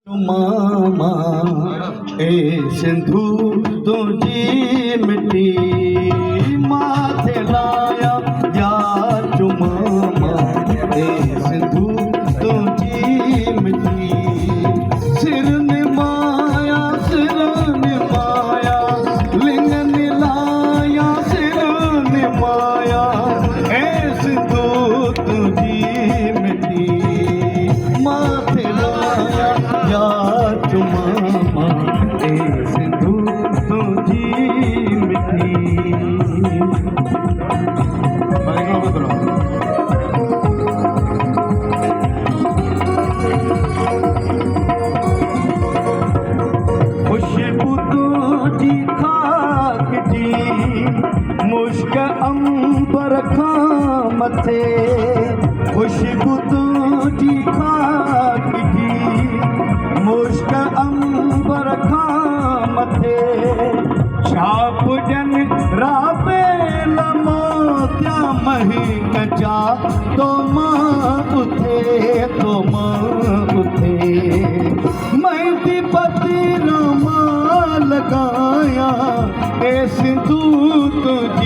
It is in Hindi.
मामा ए सिंधु तुझी मिट्टी माथे लाया या चुमामा ए सिंधु तुझी मिट्टी सिर निमाया लिंग निलाया सिर निमाया ए सिंधु तुझी मिट्टी माथे लाया या चुमामा ए सिंधु तुझी मिट्टी। खुशबू तुझी खाक जी मुश्क अंबर खां मथे खुशबू तुझी खाक जी मुश्क अंबर खां मथे छाप जन राबे लमोत्या महक जा तो मां उथे मेहंदी पति रमा लगाया ए सिंधु तुझी